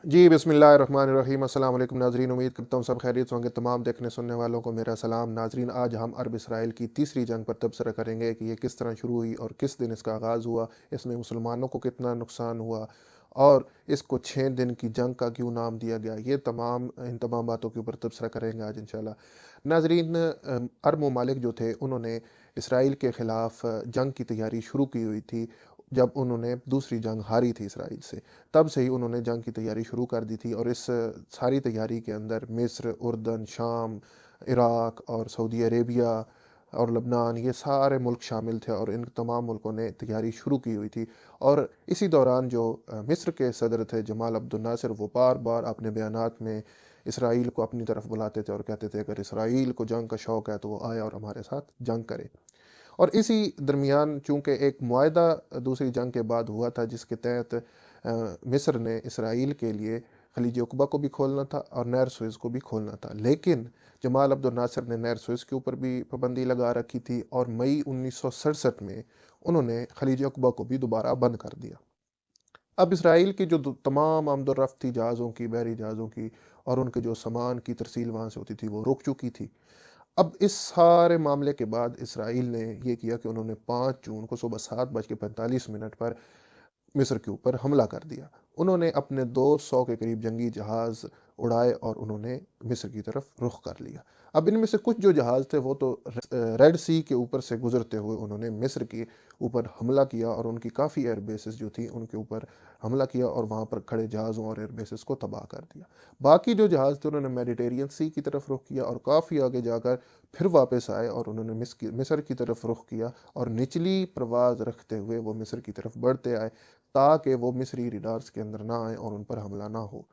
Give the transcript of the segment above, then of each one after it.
जी, बिस्मिल्लाहिर्रहमानिर्रहीम। अस्सलाम वालेकुम नाज़रीन, उम्मीद करता हूँ सब खैरियत से होंगे। तमाम देखने सुनने वालों को मेरा सलाम। नाज़रीन, आज हम अरब इसराइल की तीसरी जंग पर तबसरा करेंगे कि ये किस तरह शुरू हुई और किस दिन इसका आगाज़ हुआ, इसमें मुसलमानों को कितना नुकसान हुआ और इसको 6 दिन की जंग का क्यों नाम दिया गया। इन तमाम बातों के ऊपर तबसरा करेंगे आज इंशाल्लाह। नाज़रीन, अरब ममालिक जो थे उन्होंने इसराइल के ख़िलाफ़ जंग की तैयारी शुरू की हुई थी जब उन्होंने दूसरी जंग हारी थी इसराइल से। तब से ही उन्होंने जंग की तैयारी शुरू कर दी थी और इस सारी तैयारी के अंदर मिस्र, उर्दन, शाम, इराक और सऊदी अरेबिया और लबनान, ये सारे मुल्क शामिल थे और इन तमाम मुल्कों ने तैयारी शुरू की हुई थी। और इसी दौरान जो मिस्र के सदर थे जमाल अब्दुल नासिर, वो बार बार अपने बयानात में इसराइल को अपनी तरफ बुलाते थे और कहते थे अगर इसराइल को जंग का शौक़ है तो वो आए और हमारे साथ जंग करे। और इसी दरमियान चूंकि एक मुआहदा दूसरी जंग के बाद हुआ था जिसके तहत मिस्र ने इसराइल के लिए खलीज उक़बा को भी खोलना था और नहर सुएज़ को भी खोलना था, लेकिन जमाल अब्दुल नासिर ने नहर सुएज़ के ऊपर भी पाबंदी लगा रखी थी और मई 1967 में उन्होंने खलीज उक़बा को भी दोबारा बंद कर दिया। अब इसराइल की जो तमाम आमदोरफ्त थी जहाज़ों की, बहरी जहाज़ों की और उनके जो सामान की तरसील वहाँ से होती थी वो रुक चुकी थी। अब इस सारे मामले के बाद इसराइल ने ये किया कि उन्होंने 5 जून को सुबह 7:45 पर मिस्र के ऊपर हमला कर दिया। उन्होंने अपने 200 के करीब जंगी जहाज़ उड़ाए और उन्होंने मिस्र की तरफ रुख कर लिया। अब इनमें से कुछ जो जहाज़ थे वो तो रेड सी के ऊपर से गुजरते हुए उन्होंने मिस्र के ऊपर हमला किया और उनकी काफ़ी एयर बेसेस जो थी उनके ऊपर हमला किया और वहाँ पर खड़े जहाज़ों और एयर बेसेस को तबाह कर दिया। बाकी जो जहाज़ थे उन्होंने मेडिटेरियन सी की तरफ रुख किया और काफ़ी आगे जाकर फिर वापस आए और उन्होंने मिस्र की तरफ रुख किया और निचली प्रवाज रखते हुए वो मिस्र की तरफ बढ़ते आए ताकि वो मिस्री रिडार्स के अंदर ना आए और उन पर हमला ना हो।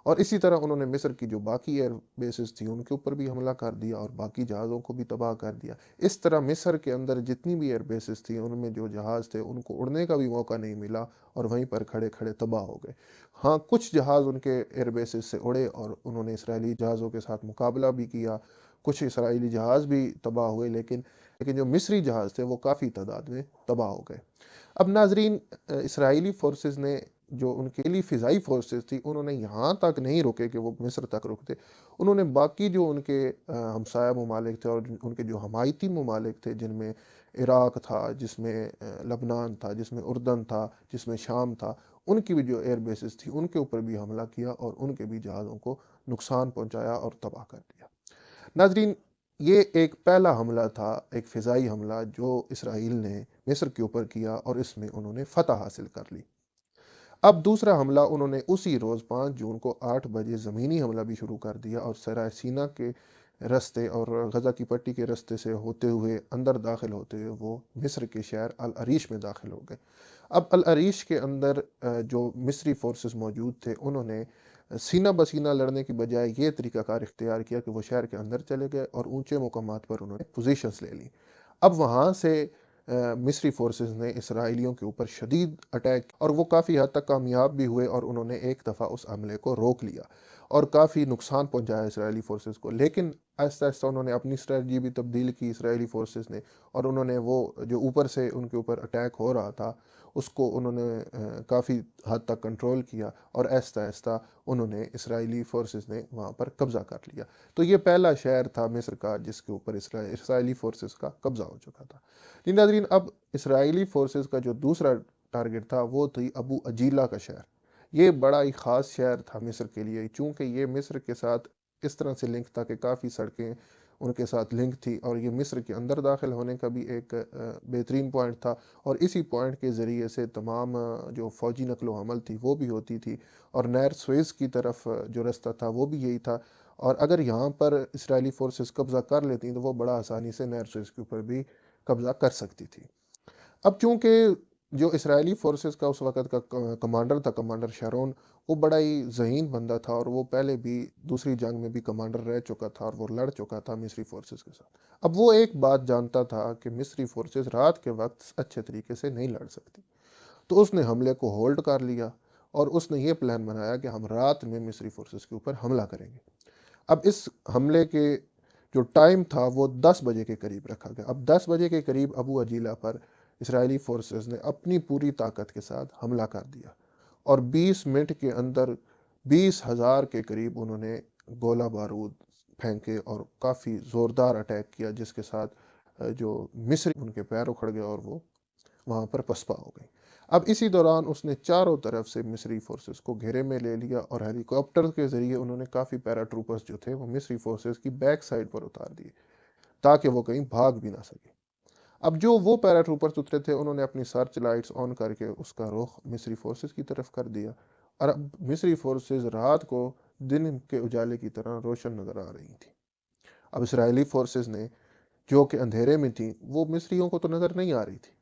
और इसी तरह उन्होंने मिस्र की जो बाकी एयर बेसेस थी उनके ऊपर भी हमला कर दिया और बाकी जहाज़ों को भी तबाह कर दिया। इस तरह मिस्र के अंदर जितनी भी एयर बेसेस थी उनमें जो जहाज़ थे उनको उड़ने का भी मौका नहीं मिला और वहीं पर खड़े खड़े तबाह हो गए। हाँ, कुछ जहाज़ उनके एयर बेसेस से उड़े और उन्होंने इसराइली जहाज़ों के साथ मुकाबला भी किया। कुछ इसराइली जहाज़ भी तबाह हुए, लेकिन जो मिस्री जहाज़ थे वो काफ़ी तादाद में तबाह हो गए। अब नाजरीन, इसराइली फोर्सेस ने जो उनके लिए फ़िज़ाई फोर्सेस थी उन्होंने यहाँ तक नहीं रुके कि वो मिस्र तक रुकते। उन्होंने बाकी जो उनके हमसाया ममालिक थे और उनके जो हमायती ममालिक थे जिनमें इराक था, जिसमें लबनान था, जिसमें उर्दन था, जिसमें शाम था, उनकी भी जो एयर बेसिस थी उनके ऊपर भी हमला किया और उनके भी जहाज़ों को नुकसान पहुंचाया और तबाह कर दिया। नाजरीन, ये एक पहला हमला था, एक फ़िज़ाई हमला जो इसराइल ने मिस्र के ऊपर किया और इसमें उन्होंने फ़तह हासिल कर ली। अब दूसरा हमला उन्होंने उसी रोज़ 5 जून को 8 बजे ज़मीनी हमला भी शुरू कर दिया और सराय सीना के रास्ते और गज़ा की पट्टी के रास्ते से होते हुए अंदर दाखिल होते हुए वो मिस्र के शहर अल अरीश में दाखिल हो गए। अब अल अरीश के अंदर जो मिस्री फोर्सेस मौजूद थे उन्होंने सीना बसीना लड़ने की बजाय ये तरीकाकार इख्तियार किया कि वो शहर के अंदर चले गए और ऊंचे मुकामात पर उन्होंने पोजीशंस ले ली। अब वहाँ से मिस्री फोर्सेस ने इसराइलियों के ऊपर शदीद अटैक और वो काफ़ी हद तक कामयाब भी हुए और उन्होंने एक दफ़ा उस हमले को रोक लिया और काफ़ी नुकसान पहुंचाया इसराइली फोर्सेस को। लेकिन आहिस्ता आहिस्ता उन्होंने अपनी स्ट्रेटजी भी तब्दील की इसराइली फोर्सेस ने और उन्होंने वो जो ऊपर से उनके ऊपर अटैक हो रहा था उसको उन्होंने काफ़ी हद तक कंट्रोल किया और आहिस्ता आहिस्ता उन्होंने इसराइली फोर्सेस ने वहाँ पर कब्ज़ा कर लिया। तो ये पहला शहर था मिस्र का जिसके ऊपर इसराइली फोर्सेस का कब्ज़ा हो चुका था। जी नाज़रीन, अब इसराइली फोर्सेस का जो दूसरा टारगेट था वो थी अबू अजीला का शहर। ये बड़ा ही ख़ास शहर था मिस्र के लिए, चूँकि ये मिस्र के साथ इस तरह से लिंक था कि काफ़ी सड़कें उनके साथ लिंक थी और ये मिस्र के अंदर दाखिल होने का भी एक बेहतरीन पॉइंट था और इसी पॉइंट के ज़रिए से तमाम जो फ़ौजी नकलो हमल थी वो भी होती थी और नहर सुएज़ की तरफ जो रास्ता था वो भी यही था। और अगर यहाँ पर इसराइली फोर्सेस कब्ज़ा कर लेती तो वो बड़ा आसानी से नहर सुएज़ के ऊपर भी कब्ज़ा कर सकती थी। अब चूंकि जो इसराइली फोर्सेस का उस वक़्त का कमांडर था, कमांडर शारोन, वो बड़ा ही ज़हीन बंदा था और वो पहले भी दूसरी जंग में भी कमांडर रह चुका था और वो लड़ चुका था मिस्री फोर्सेस के साथ। अब वो एक बात जानता था कि मिस्री फोर्सेस रात के वक्त अच्छे तरीके से नहीं लड़ सकती, तो उसने हमले को होल्ड कर लिया और उसने ये प्लान बनाया कि हम रात में मिस्री फोर्सेस के ऊपर हमला करेंगे। अब इस हमले के जो टाइम था वो 10 बजे के करीब रखा गया। अब 10 बजे के करीब अबू अजीला पर इसराइली फोर्सेस ने अपनी पूरी ताकत के साथ हमला कर दिया और 20 मिनट के अंदर 20,000 کے قریب انہوں نے گولہ بارود پھینکے اور کافی زوردار اٹیک کیا، جس کے ساتھ جو مصری ان کے پیر اکھڑ گئے اور وہ وہاں پر پسپا ہو گئی۔ اب اسی دوران اس نے چاروں طرف سے مصری فورسز کو گھیرے میں لے لیا اور ہیلی کاپٹر کے ذریعے انہوں نے کافی پیرا ٹروپرز جو تھے وہ مصری فورسز کی بیک سائڈ پر اتار دیے تاکہ وہ کہیں بھاگ بھی نہ سکے۔ اب جو وہ پیرا ٹروپرز اترے تھے انہوں نے اپنی سرچ لائٹس آن کر کے اس کا رخ مصری فورسز کی طرف کر دیا، اور اب مصری فورسز رات کو دن کے اجالے کی طرح روشن نظر آ رہی تھی۔ اب اسرائیلی فورسز نے جو کہ اندھیرے میں تھیں وہ مصریوں کو تو نظر نہیں آ رہی تھی،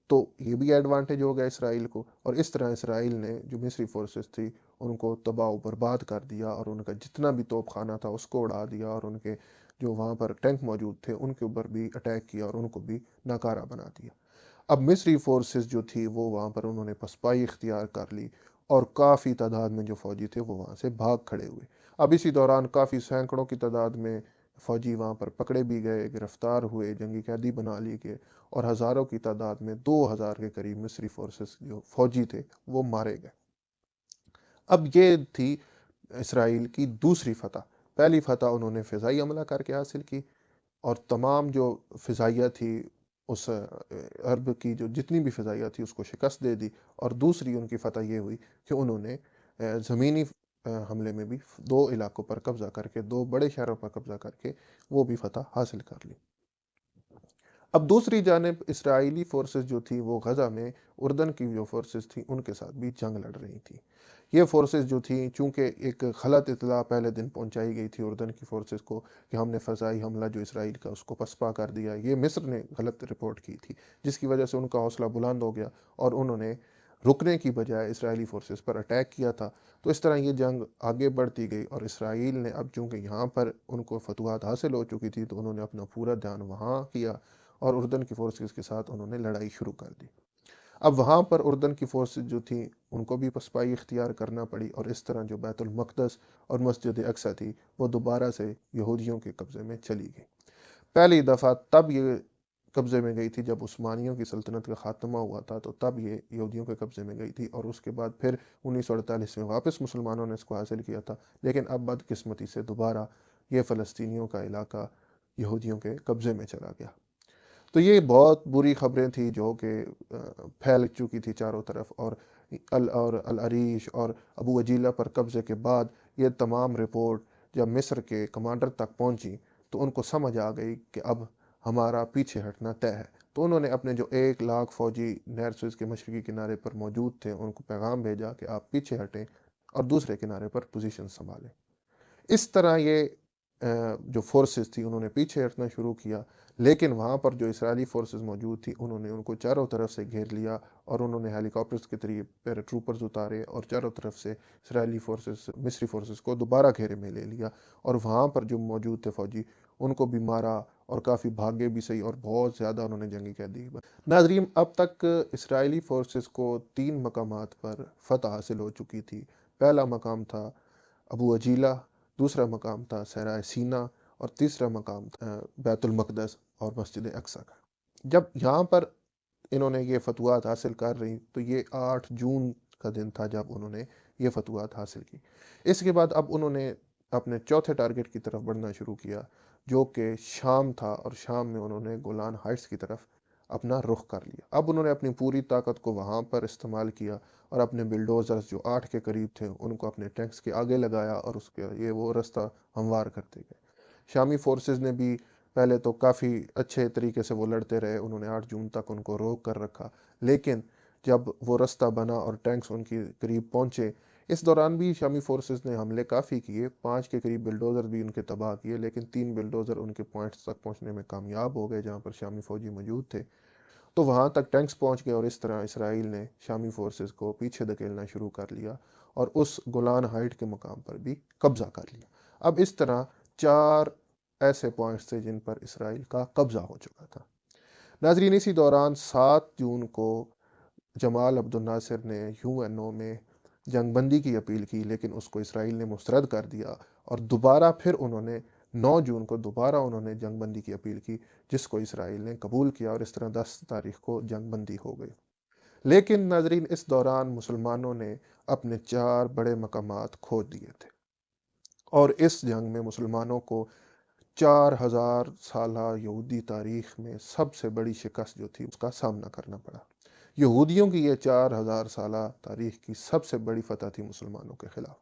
تو یہ بھی ایڈوانٹیج ہو گیا اسرائیل کو، اور اس طرح اسرائیل نے جو مصری فورسز تھی ان کو تباہ و برباد کر دیا اور ان کا جتنا بھی توپ خانہ تھا اس کو اڑا دیا، اور ان کے جو وہاں پر ٹینک موجود تھے ان کے اوپر بھی اٹیک کیا اور ان کو بھی ناکارہ بنا دیا۔ اب مصری فورسز جو تھی وہ وہاں پر انہوں نے پسپائی اختیار کر لی اور کافی تعداد میں جو فوجی تھے وہ وہاں سے بھاگ کھڑے ہوئے۔ اب اسی دوران کافی سینکڑوں کی تعداد میں فوجی وہاں پر پکڑے بھی گئے، گرفتار ہوئے، جنگی قیدی بنا لی گئے، اور ہزاروں کی تعداد میں 2,000 کے قریب مصری فورسز جو فوجی تھے وہ مارے گئے۔ اب یہ تھی اسرائیل کی دوسری فتح۔ پہلی فتح انہوں نے فضائی حملہ کر کے حاصل کی اور تمام جو فضائیہ تھی اس عرب کی جو جتنی بھی فضائیہ تھی اس کو شکست دے دی، اور دوسری ان کی فتح یہ ہوئی کہ انہوں نے زمینی حملے میں بھی 2 علاقوں پر قبضہ کر کے، 2 بڑے شہروں پر قبضہ کر کے وہ بھی فتح حاصل کر لی۔ اب دوسری جانب اسرائیلی فورسز جو تھی وہ غزہ میں اردن کی جو فورسز تھی ان کے ساتھ بھی جنگ لڑ رہی تھی۔ یہ فورسز جو تھیں چونکہ ایک غلط اطلاع پہلے دن پہنچائی گئی تھی اردن کی فورسز کو کہ ہم نے فضائی حملہ جو اسرائیل کا اس کو پسپا کر دیا، یہ مصر نے غلط رپورٹ کی تھی، جس کی وجہ سے ان کا حوصلہ بلند ہو گیا اور انہوں نے رکنے کی بجائے اسرائیلی فورسز پر اٹیک کیا تھا۔ تو اس طرح یہ جنگ آگے بڑھتی گئی اور اسرائیل نے اب چونکہ یہاں پر ان کو فتوحات حاصل ہو چکی تھی تو انہوں نے اپنا پورا دھیان وہاں کیا اور اردن کی فورسز کے ساتھ انہوں نے لڑائی شروع کر دی۔ اب وہاں پر اردن کی فورسز جو تھیں ان کو بھی پسپائی اختیار کرنا پڑی، اور اس طرح جو بیت المقدس اور مسجد اقصی تھی وہ دوبارہ سے یہودیوں کے قبضے میں چلی گئی۔ پہلی دفعہ تب یہ قبضے میں گئی تھی جب عثمانیوں کی سلطنت کا خاتمہ ہوا تھا، تو تب یہ یہودیوں کے قبضے میں گئی تھی، اور اس کے بعد پھر 1948 میں واپس مسلمانوں نے اس کو حاصل کیا تھا، لیکن اب بدقسمتی سے دوبارہ یہ فلسطینیوں کا علاقہ یہودیوں کے قبضے میں چلا گیا۔ تو یہ بہت بری خبریں تھیں جو کہ پھیل چکی تھی چاروں طرف، اور العریش اور ابو عجیلہ پر قبضے کے بعد یہ تمام رپورٹ جب مصر کے کمانڈر تک پہنچی تو ان کو سمجھ آ گئی کہ اب ہمارا پیچھے ہٹنا طے ہے۔ تو انہوں نے اپنے جو 1,00,000 فوجی نہر سوئز کے مشرقی کنارے پر موجود تھے ان کو پیغام بھیجا کہ آپ پیچھے ہٹیں اور دوسرے کنارے پر پوزیشن سنبھالیں۔ اس طرح یہ جو فورسز تھی انہوں نے پیچھے ہٹنا شروع کیا، لیکن وہاں پر جو اسرائیلی فورسز موجود تھی انہوں نے ان کو چاروں طرف سے گھیر لیا اور انہوں نے ہیلی کاپٹرز کے ذریعے پیرا ٹروپرز اتارے اور چاروں طرف سے اسرائیلی فورسز مصری فورسز کو دوبارہ گھیرے میں لے لیا، اور وہاں پر جو موجود تھے فوجی ان کو بھی مارا اور کافی بھاگے بھی صحیح، اور بہت زیادہ انہوں نے جنگی قیدی ناظرین اب تک اسرائیلی فورسز کو 3 مقامات پر فتح حاصل ہو چکی تھی۔ پہلا مقام تھا ابو عجیلہ، دوسرا مقام تھا صحرائے سینا، اور تیسرا مقام تھا بیت المقدس اور مسجد اقصی کا۔ جب یہاں پر انہوں نے یہ فتوحات حاصل کر رہی تو یہ 8 جون کا دن تھا جب انہوں نے یہ فتوحات حاصل کی۔ اس کے بعد اب انہوں نے اپنے چوتھے ٹارگٹ کی طرف بڑھنا شروع کیا جو کہ شام تھا، اور شام میں انہوں نے گولان ہائٹس کی طرف اپنا رخ کر لیا۔ اب انہوں نے اپنی پوری طاقت کو وہاں پر استعمال کیا اور اپنے بلڈوزرز جو 8 کے قریب تھے ان کو اپنے ٹینکس کے آگے لگایا اور اس کے یہ وہ رستہ ہموار کرتے گئے۔ شامی فورسز نے بھی پہلے تو کافی اچھے طریقے سے وہ لڑتے رہے، انہوں نے 8 جون تک ان کو روک کر رکھا، لیکن جب وہ رستہ بنا اور ٹینکس ان کی قریب پہنچے، اس دوران بھی شامی فورسز نے حملے کافی کیے، 5 کے قریب بلڈوزر بھی ان کے تباہ کیے، لیکن 3 بلڈوزر ان کے پوائنٹس تک پہنچنے میں کامیاب ہو گئے جہاں پر شامی فوجی موجود تھے، تو وہاں تک ٹینکس پہنچ گئے، اور اس طرح اسرائیل نے شامی فورسز کو پیچھے دھکیلنا شروع کر لیا اور اس گولان ہائٹ کے مقام پر بھی قبضہ کر لیا۔ اب اس طرح 4 ایسے پوائنٹس تھے جن پر اسرائیل کا قبضہ ہو چکا تھا۔ ناظرین اسی دوران 7 جون کو جمال عبد الناصر نے UN میں جنگ بندی کی اپیل کی، لیکن اس کو اسرائیل نے مسترد کر دیا، اور دوبارہ پھر انہوں نے 9 جون کو دوبارہ انہوں نے جنگ بندی کی اپیل کی جس کو اسرائیل نے قبول کیا، اور اس طرح 10 تاریخ کو جنگ بندی ہو گئی۔ लेकिन नाजरीन इस दौरान मुसलमानों ने अपने 4 बड़े मकामात खो दिए थे और इस जंग में मुसलमानों को 4000 साला यहूदी तारीख में सबसे बड़ी शिकस्त जो थी उसका सामना करना पड़ा। यहूदियों की ये 4000 साला तारीख की सबसे बड़ी फतह थी मुसलमानों के खिलाफ।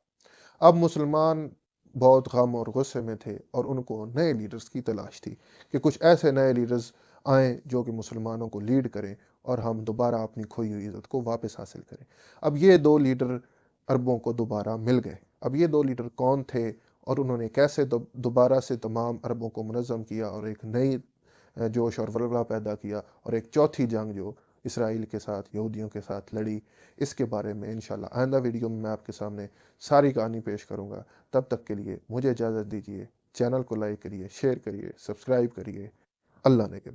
अब मुसलमान बहुत गम और गुस्से में थे और उनको नए लीडर्स की तलाश थी कि कुछ ऐसे नए लीडर्स आए जो कि मुसलमानों को लीड करें और हम दोबारा अपनी खोई हुई इज़्ज़त को वापस हासिल करें। अब ये 2 लीडर अरबों को दोबारा मिल गए। अब ये 2 लीडर कौन थे और उन्होंने कैसे दोबारा से तमाम अरबों को मुनज़्ज़म किया और एक नई जोश और वल्वला पैदा किया और एक चौथी जंग जो इसराइल के साथ, यहूदियों के साथ लड़ी, इसके बारे में इंशाल्लाह आइंदा वीडियो में मैं आपके सामने सारी कहानी पेश करूंगा। तब तक के लिए मुझे इजाज़त दीजिए। चैनल को लाइक करिए, शेयर करिए, सब्सक्राइब करिए। अल्लाह ने के